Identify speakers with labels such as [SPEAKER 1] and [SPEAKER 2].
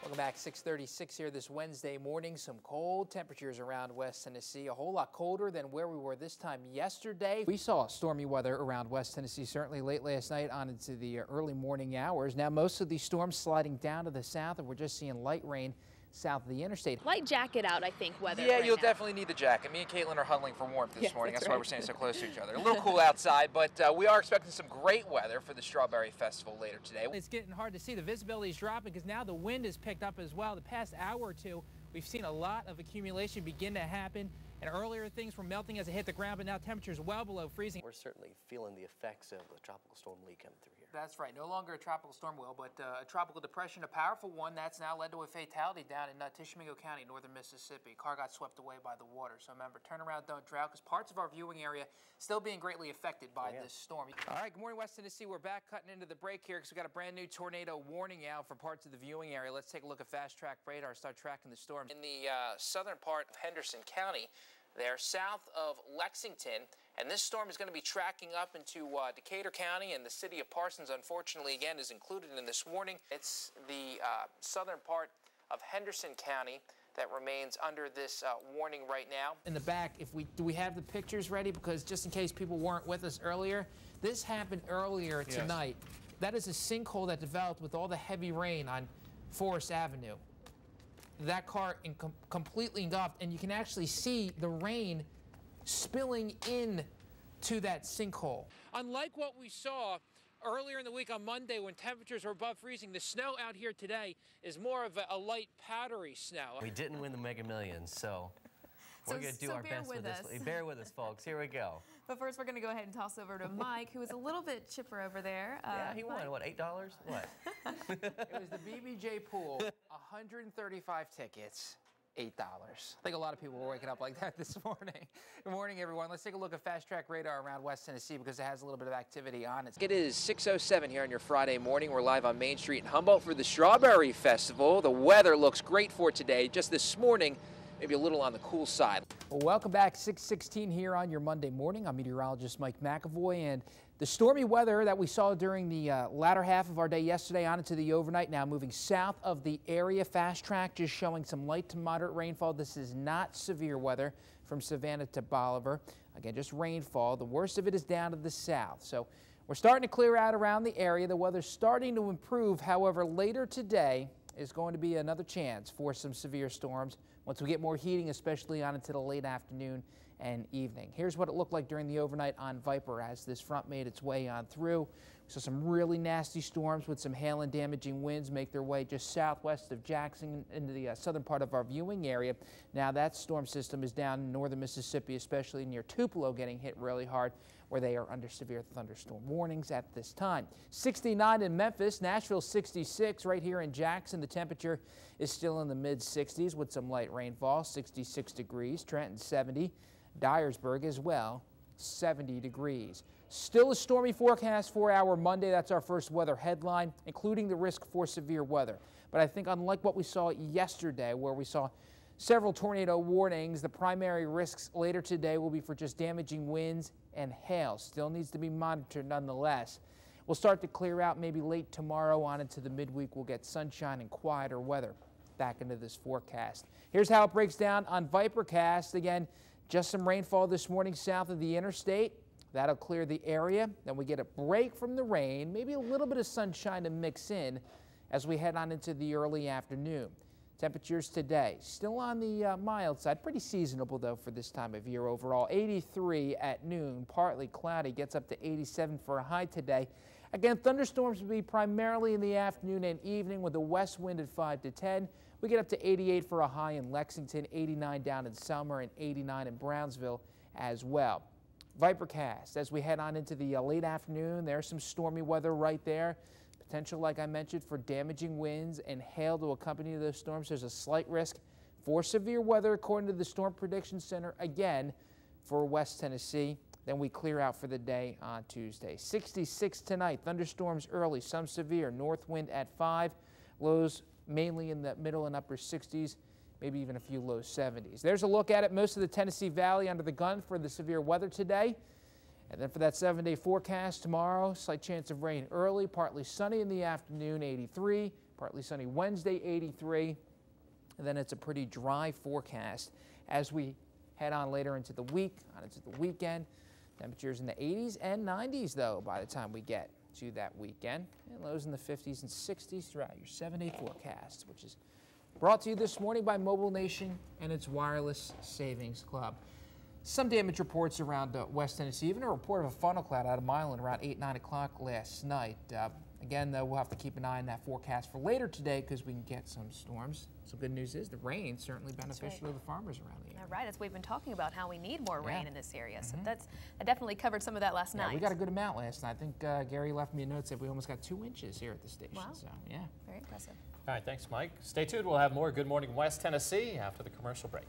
[SPEAKER 1] Welcome back. 6:36 here this Wednesday morning. Some cold temperatures around West Tennessee, a whole lot colder than where we were this time yesterday. We saw stormy weather around West Tennessee certainly late last night on into the early morning hours. Now most of these storms sliding down to the south, and we're just seeing light rain south of the interstate.
[SPEAKER 2] Light jacket out, I think, weather.
[SPEAKER 1] Yeah,
[SPEAKER 2] right
[SPEAKER 1] you'll
[SPEAKER 2] now.
[SPEAKER 1] Definitely need the jacket. Me and Caitlin are huddling for warmth this morning. That's
[SPEAKER 2] right.
[SPEAKER 1] why we're staying so close to each other. A little cool outside, but we are expecting some great weather for the Strawberry Festival later today.
[SPEAKER 3] It's getting hard to see. The visibility is dropping because now the wind has picked up as well. The past hour or two, we've seen a lot of accumulation begin to happen. And earlier things were melting as it hit the ground, but now temperatures well below freezing.
[SPEAKER 4] We're certainly feeling the effects of the tropical storm Lee coming through here.
[SPEAKER 1] That's right. No longer a tropical storm, Will, but a tropical depression, a powerful one that's now led to a fatality down in Tishomingo County, northern Mississippi. Car got swept away by the water. So remember, turn around, don't drought, because parts of our viewing area still being greatly affected by this storm. All right, good morning, West Tennessee. We're back cutting into the break here because we got a brand new tornado warning out for parts of the viewing area. Let's take a look at fast track radar, start tracking the storm. In the southern part of Henderson County, they're south of Lexington, and this storm is going to be tracking up into Decatur County, and the city of Parsons, unfortunately, again, is included in this warning. It's the southern part of Henderson County that remains under this warning right now.
[SPEAKER 3] In the back, do we have the pictures ready? Because just in case people weren't with us earlier, this happened earlier tonight. That is a sinkhole that developed with all the heavy rain on Forest Avenue. That car completely engulfed, and you can actually see the rain spilling in to that sinkhole. Unlike what we saw earlier in the week on Monday when temperatures were above freezing, the snow out here today is more of a light powdery snow.
[SPEAKER 4] We didn't win the Mega Millions, so we're going to do our best with this. Bear with us, folks. Here we go.
[SPEAKER 5] But first, we're going to go ahead and toss over to Mike, who is a little bit chipper over there.
[SPEAKER 4] Yeah, he won, what, $8? What?
[SPEAKER 1] It was the BBJ pool, 135 tickets. $8. I think a lot of people were waking up like that this morning. Good morning, everyone. Let's take a look at fast track radar around West Tennessee because it has a little bit of activity on it. It is 6:07 here on your Friday morning. We're live on Main Street in Humboldt for the Strawberry Festival. The weather looks great for today. Just this morning, maybe a little on the cool side. Well, welcome back. 6:16 here on your Monday morning. I'm meteorologist Mike McEvoy, and the stormy weather that we saw during the latter half of our day yesterday on into the overnight now moving south of the area. Fast track just showing some light to moderate rainfall. This is not severe weather from Savannah to Bolivar. Again, just rainfall. The worst of it is down to the south. So we're starting to clear out around the area. The weather's starting to improve. However, later today is going to be another chance for some severe storms once we get more heating, especially on into the late afternoon and evening. Here's what it looked like during the overnight on Viper as this front made its way on through. We saw some really nasty storms with some hail and damaging winds make their way just southwest of Jackson into the southern part of our viewing area. Now that storm system is down in northern Mississippi, especially near Tupelo, getting hit really hard, where they are under severe thunderstorm warnings at this time. 69 in Memphis, Nashville 66. Right here in Jackson, the temperature is still in the mid-60s with some light rainfall, 66 degrees. Trenton 70. Dyersburg as well, 70 degrees. Still a stormy forecast for our Monday. That's our first weather headline, including the risk for severe weather. But I think unlike what we saw yesterday, where we saw several tornado warnings, the primary risks later today will be for just damaging winds and hail. Still needs to be monitored nonetheless. We'll start to clear out maybe late tomorrow on into the midweek. We'll get sunshine and quieter weather back into this forecast. Here's how it breaks down on Vipercast. Again, just some rainfall this morning south of the interstate. That'll clear the area. Then we get a break from the rain, maybe a little bit of sunshine to mix in as we head on into the early afternoon. Temperatures today still on the mild side, pretty seasonable though for this time of year overall. 83 at noon, partly cloudy, gets up to 87 for a high today. Again, thunderstorms will be primarily in the afternoon and evening with a west wind at 5 to 10. We get up to 88 for a high in Lexington, 89 down in Selmer, and 89 in Brownsville as well. Vipercast, as we head on into the late afternoon, there's some stormy weather right there. Potential, like I mentioned, for damaging winds and hail to accompany those storms. There's a slight risk for severe weather according to the Storm Prediction Center again for West Tennessee. Then we clear out for the day on Tuesday. 66 tonight, thunderstorms early, some severe, north wind at 5, lows mainly in the middle and upper 60s, maybe even a few low 70s. There's a look at it. Most of the Tennessee Valley under the gun for the severe weather today. And then for that 7-day forecast tomorrow, slight chance of rain early, partly sunny in the afternoon, 83.
[SPEAKER 3] Partly sunny Wednesday, 83. And then it's a pretty dry forecast as we head on later into the week, on into the weekend. Temperatures in the 80s and 90s, though, by the time we get to that weekend. And lows in the 50s and 60s throughout your 7-day forecast, which is brought to you this morning by Mobile Nation and its Wireless Savings Club. Some damage reports around West Tennessee, even a report of a funnel cloud out of Milan around 8, 9 o'clock last night. Again, though, we'll have to keep an eye on that forecast for later today because we can get some storms. So good news is the rain certainly beneficial to the farmers around the area.
[SPEAKER 5] Right, as we've been talking about how we need more rain in this area. So I definitely covered some of that last night.
[SPEAKER 3] We got a good amount last night. I think Gary left me a note, said we almost got 2 inches here at the station.
[SPEAKER 5] Wow.
[SPEAKER 3] So, yeah.
[SPEAKER 5] Very impressive.
[SPEAKER 2] All right, thanks, Mike. Stay tuned. We'll have more Good Morning West Tennessee after the commercial break.